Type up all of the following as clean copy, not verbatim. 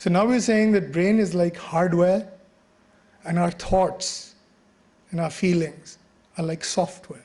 So now we're saying that brain is like hardware and our thoughts and our feelings are like software.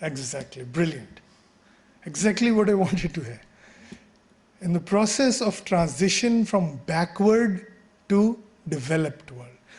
Exactly, brilliant. Exactly what I wanted to hear. In the process of transition from backward to developed world.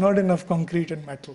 not enough concrete and metal.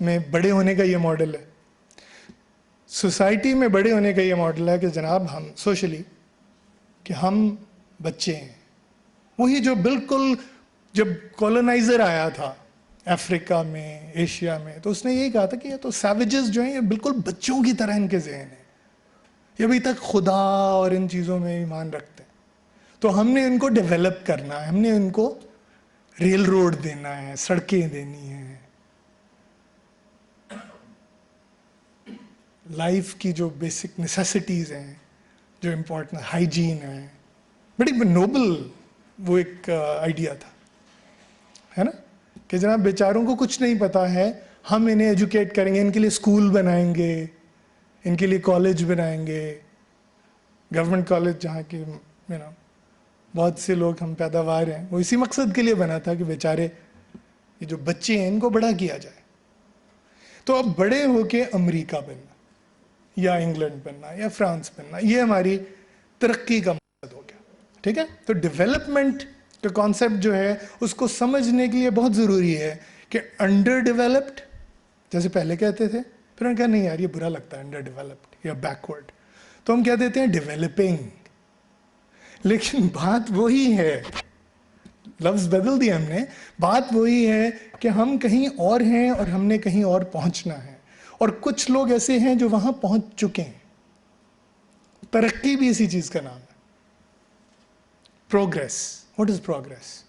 میں بڑے ہونے کا یہ model ہے, society میں بڑے ہونے کا یہ ماڈل ہے کہ جناب ہم سوشلی کہ ہم بچے ہیں. وہی جو بالکل جب کولونائزر آیا تھا افریقہ میں, ایشیا میں, تو اس نے یہی کہا تھا کہ یہ تو سیویجز جو ہیں یہ بالکل بچوں کی طرح ان کے ذہن ہیں, یہ ابھی تک خدا اور ان چیزوں میں ایمان رکھتے ہیں. تو ہم نے ان کو ڈیولپ کرنا ہے, ہم نے ان کو ریل روڈ دینا ہے, سڑکیں دینی ہیں, لائف کی جو بیسک نیسیسٹیز ہیں, جو امپورٹنٹ ہائیجین ہے. بڑی نوبل وہ ایک آئیڈیا تھا, ہے نا, کہ جناب بیچاروں کو کچھ نہیں پتا ہے, ہم انہیں ایجوکیٹ کریں گے, ان کے لیے اسکول بنائیں گے, ان کے لیے کالج بنائیں گے, گورنمنٹ کالج جہاں کے بہت سے لوگ ہم پیداوار ہیں, وہ اسی مقصد کے لیے بنا تھا کہ بیچارے یہ جو بچے ہیں ان کو بڑا کیا جائے. تو اب بڑے ہو کے امریکہ بننا یا انگلینڈ بننا یا فرانس بننا, یہ ہماری ترقی کا مقصد ہو گیا. ٹھیک ہے, تو ڈیولپمنٹ کا کانسیپٹ جو ہے اس کو سمجھنے کے لیے بہت ضروری ہے کہ انڈر ڈیولپڈ جیسے پہلے کہتے تھے, پھر ہم کہا نہیں یار یہ برا لگتا ہے انڈر ڈیولپڈ یا بیکورڈ, تو ہم کہہ دیتے ہیں ڈیولپنگ. لیکن بات وہی ہے, لفظ بدل دیا ہم نے, بات وہی ہے کہ ہم کہیں اور ہیں اور ہم نے کہیں اور پہنچنا ہے, اور کچھ لوگ ایسے ہیں جو وہاں پہنچ چکے ہیں. ترقی بھی اسی چیز کا نام ہے. Progress, what is progress?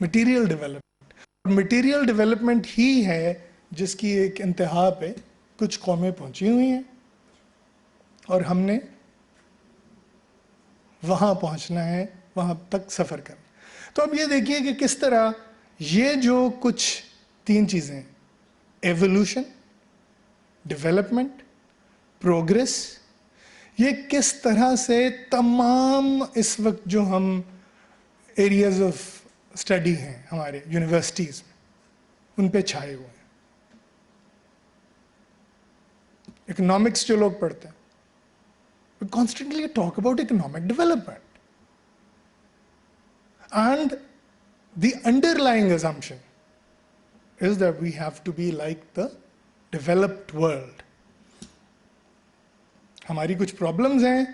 Material development. Material development ہی ہے جس کی ایک انتہا پہ کچھ قومیں پہنچی ہوئی ہیں اور ہم نے وہاں پہنچنا ہے, وہاں تک سفر کرنا. تو اب یہ دیکھیے کہ کس طرح یہ جو کچھ 3 چیزیں, ایوولوشن, ڈیولپمنٹ, پروگریس, یہ کس طرح سے تمام اس وقت جو ہم ایریاز آف اسٹڈی ہیں ہمارے یونیورسٹیز میں ان پہ چھائے ہوئے ہیں. اکنامکس جو لوگ پڑھتے ہیں we constantly talk about economic development, and the underlying assumption is that we have to be like the developed world. ہماری کچھ پرابلمز ہیں,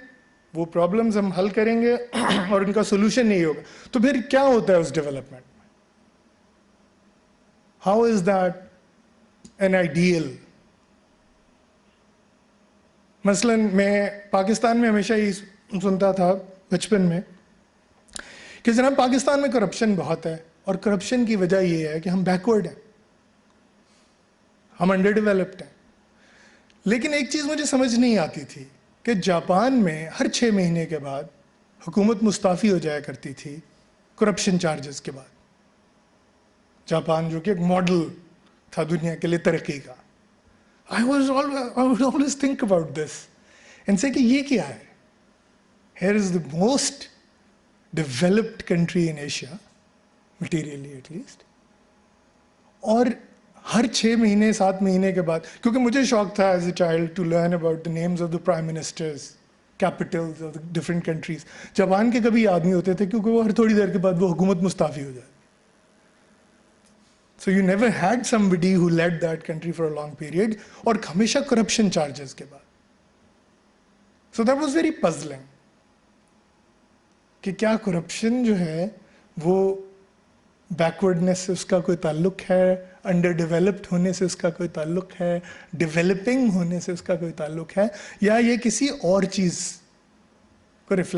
وہ پرابلمز ہم حل کریں گے اور ان کا سولوشن نہیں ہوگا, تو پھر کیا ہوتا ہے اس ڈیولپمنٹ میں؟ How is that an ideal? مثلاً میں پاکستان میں ہمیشہ ہی سنتا تھا بچپن میں کہ جناب پاکستان میں کرپشن بہت ہے, اور کرپشن کی وجہ یہ ہے کہ ہم بیکورڈ ہیں, ہم انڈر ڈیولپڈ ہیں. لیکن ایک چیز مجھے سمجھ نہیں آتی تھی کہ جاپان میں ہر 6 مہینے کے بعد حکومت مستعفی ہو جایا کرتی تھی کرپشن چارجز کے بعد. جاپان جو کہ ایک ماڈل تھا دنیا کے لیے ترقی کا. I would always think about this and say کہ یہ کیا ہے؟ Here is the most developed country in Asia, materially at least. اور ہر 6 مہینے 7 مہینے کے بعد, کیونکہ مجھے شوق تھا as a child to learn about the names of the prime ministers, capitals of the different countries. Japan کے کبھی یاد نہیں ہوتے تھے کیونکہ وہ ہر تھوڑی دیر کے بعد وہ حکومت مستعفی ہو جائے. So you never had somebody who led that country for a long period, اور ہمیشہ کرپشن چارجز کے بعد. So that was very puzzling کہ کیا کرپشن جو ہے وہ بیکورڈنس سے اس کا کوئی تعلق ہے, انڈر ڈیولپڈ ہونے سے اس کا کوئی تعلق ہے, ڈیولپنگ ہونے سے اس کا کوئی تعلق ہے, یا یہ کسی اور چیز کو ریفلیکٹ